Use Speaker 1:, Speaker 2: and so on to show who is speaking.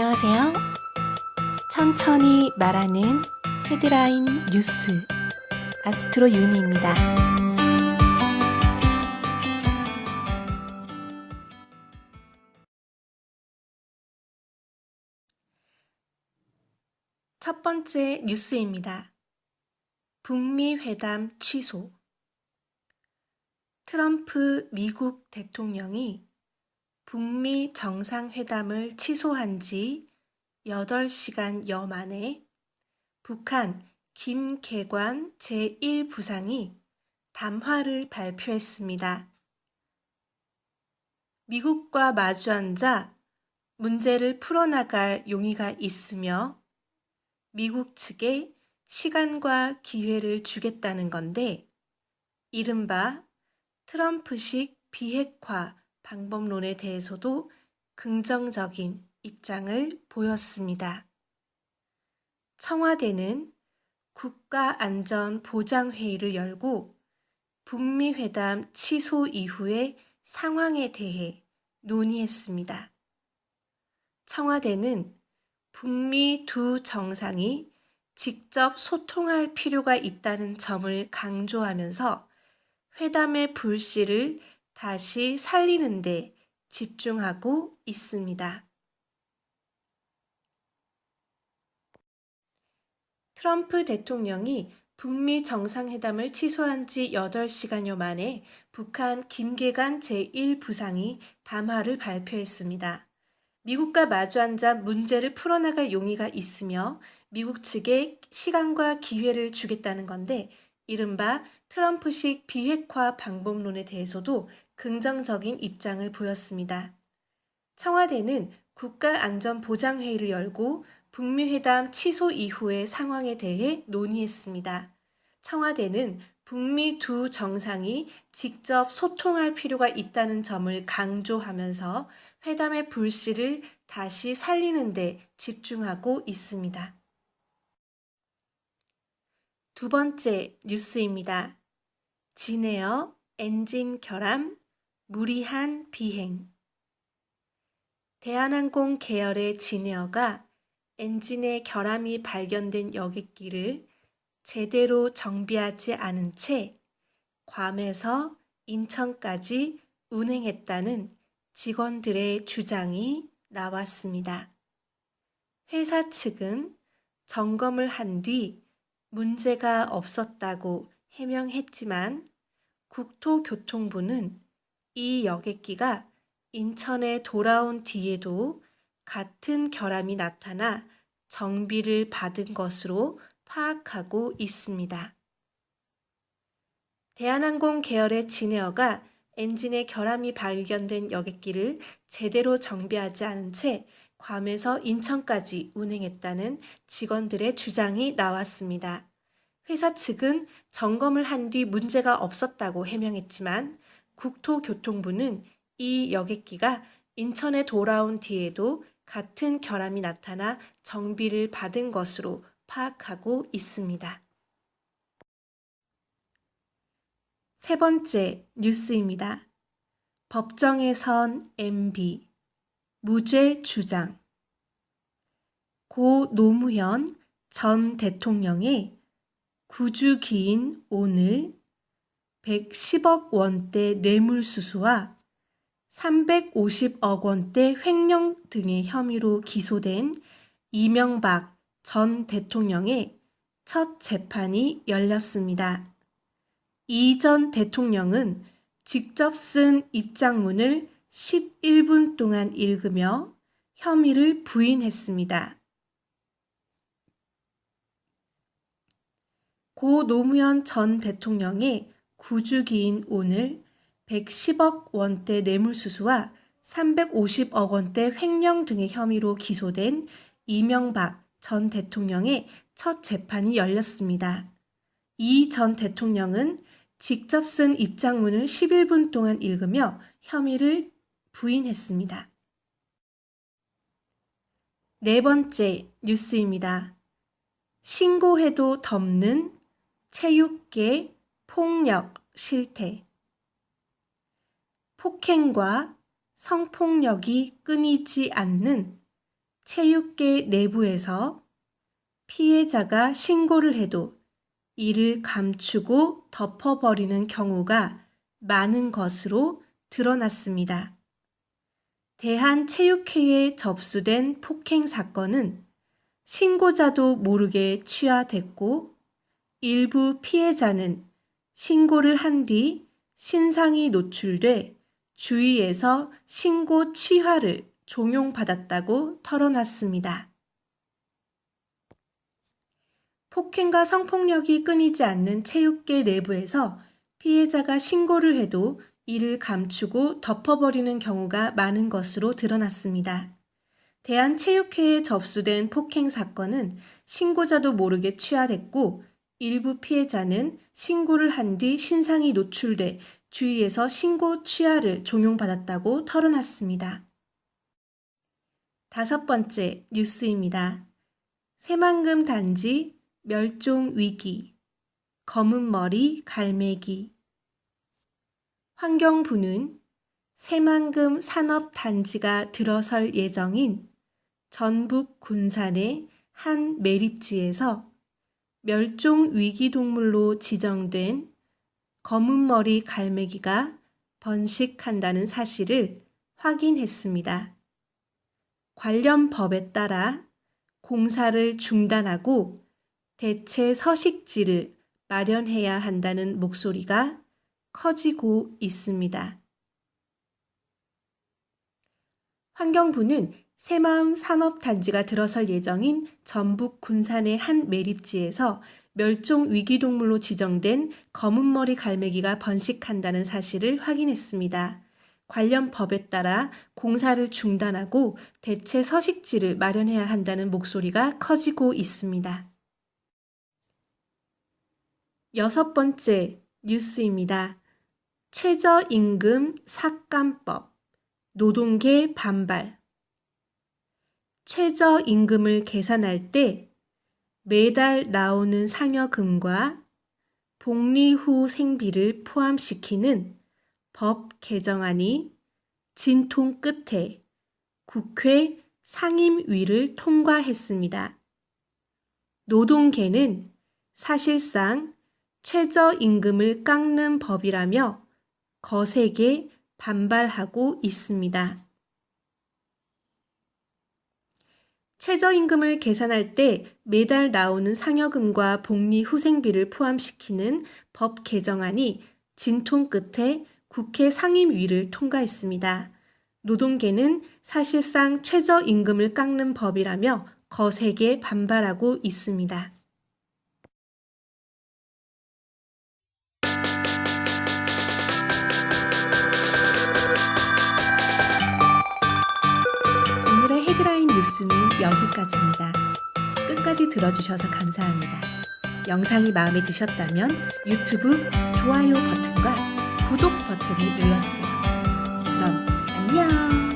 Speaker 1: 안녕하세요. 천천히 말하는 헤드라인 뉴스 아스트로 윤희입니다. 첫 번째 뉴스입니다. 북미 회담 취소. 트럼프 미국 대통령이 북미 정상회담을 취소한 지 8시간여 만에 북한 김계관 제1부상이 담화를 발표했습니다. 미국과 마주 앉아 문제를 풀어나갈 용의가 있으며 미국 측에 시간과 기회를 주겠다는 건데, 이른바 트럼프식 비핵화 방법론에 대해서도 긍정적인 입장을 보였습니다. 청와대는 국가안전보장회의를 열고 북미 회담 취소 이후의 상황에 대해 논의했습니다. 청와대는 북미 두 정상이 직접 소통할 필요가 있다는 점을 강조하면서 회담의 불씨를 다시 살리는 데 집중하고 있습니다. 트럼프 대통령이 북미 정상회담을 취소한 지 8시간여 만에 북한 김계관 제1부상이 담화를 발표했습니다. 미국과 마주 앉아 문제를 풀어나갈 용의가 있으며 미국 측에 시간과 기회를 주겠다는 건데, 이른바 트럼프식 비핵화 방법론에 대해서도 긍정적인 입장을 보였습니다. 청와대는 국가안전보장회의를 열고 북미 회담 취소 이후의 상황에 대해 논의했습니다. 청와대는 북미 두 정상이 직접 소통할 필요가 있다는 점을 강조하면서 회담의 불씨를 다시 살리는 데 집중하고 있습니다. 두 번째 뉴스입니다. 진에어 엔진 결함, 무리한 비행. 대한항공 계열의 진에어가 엔진의 결함이 발견된 여객기를 제대로 정비하지 않은 채 괌에서 인천까지 운행했다는 직원들의 주장이 나왔습니다. 회사 측은 점검을 한 뒤 문제가 없었다고 해명했지만 국토교통부는 이 여객기가 인천에 돌아온 뒤에도 같은 결함이 나타나 정비를 받은 것으로 파악하고 있습니다. 대한항공 계열의 진에어가 엔진의 결함이 발견된 여객기를 제대로 정비하지 않은 채 괌에서 인천까지 운행했다는 직원들의 주장이 나왔습니다. 회사 측은 점검을 한 뒤 문제가 없었다고 해명했지만 국토교통부는 이 여객기가 인천에 돌아온 뒤에도 같은 결함이 나타나 정비를 받은 것으로 파악하고 있습니다. 세 번째 뉴스입니다. 법정에선 MB, 무죄 주장. 고 노무현 전 대통령의 구주기인 오늘 110억 원대 뇌물수수와 350억 원대 횡령 등의 혐의로 기소된 이명박 전 대통령의 첫 재판이 열렸습니다. 이 전 대통령은 직접 쓴 입장문을 11분 동안 읽으며 혐의를 부인했습니다. 고 노무현 전 대통령의 구주기인 오늘 110억 원대 뇌물수수와 350억 원대 횡령 등의 혐의로 기소된 이명박 전 대통령의 첫 재판이 열렸습니다. 이 전 대통령은 직접 쓴 입장문을 11분 동안 읽으며 혐의를 부인했습니다. 네 번째 뉴스입니다. 신고해도 덮는 체육계 폭력 실태. 폭행과 성폭력이 끊이지 않는 체육계 내부에서 피해자가 신고를 해도 이를 감추고 덮어버리는 경우가 많은 것으로 드러났습니다. 대한체육회에 접수된 폭행 사건은 신고자도 모르게 취하됐고 일부 피해자는 신고를 한 뒤 신상이 노출돼 주위에서 신고 취하를 종용받았다고 털어놨습니다. 폭행과 성폭력이 끊이지 않는 체육계 내부에서 피해자가 신고를 해도 이를 감추고 덮어버리는 경우가 많은 것으로 드러났습니다. 대한체육회에 접수된 폭행 사건은 신고자도 모르게 취하됐고 일부 피해자는 신고를 한 뒤 신상이 노출돼 주위에서 신고 취하를 종용받았다고 털어놨습니다. 5번째 뉴스입니다. 새만금 단지 멸종 위기, 검은 머리 갈매기. 환경부는 새만금 산업단지가 들어설 예정인 전북 군산의 한 매립지에서 멸종 위기 동물로 지정된 검은머리 갈매기가 번식한다는 사실을 확인했습니다. 관련 법에 따라 공사를 중단하고 대체 서식지를 마련해야 한다는 목소리가 커지고 있습니다. 환경부는 새마을 산업단지가 들어설 예정인 전북 군산의 한 매립지에서 멸종 위기동물로 지정된 검은머리 갈매기가 번식한다는 사실을 확인했습니다. 관련 법에 따라 공사를 중단하고 대체 서식지를 마련해야 한다는 목소리가 커지고 있습니다. 6번째 뉴스입니다. 최저임금 삭감법, 노동계 반발. 최저임금을 계산할 때 매달 나오는 상여금과 복리 후 생비를 포함시키는 법 개정안이 진통 끝에 국회 상임위를 통과했습니다. 노동계는 사실상 최저임금을 깎는 법이라며 거세게 반발하고 있습니다. 최저임금을 계산할 때 매달 나오는 상여금과 복리 후생비를 포함시키는 법 개정안이 진통 끝에 국회 상임위를 통과했습니다. 노동계는 사실상 최저임금을 깎는 법이라며 거세게 반발하고 있습니다. 오늘의 헤드라인 뉴스는 여기까지입니다. 끝까지 들어주셔서 감사합니다. 영상이 마음에 드셨다면 유튜브 좋아요 버튼과 구독 버튼을 눌러주세요. 그럼 안녕!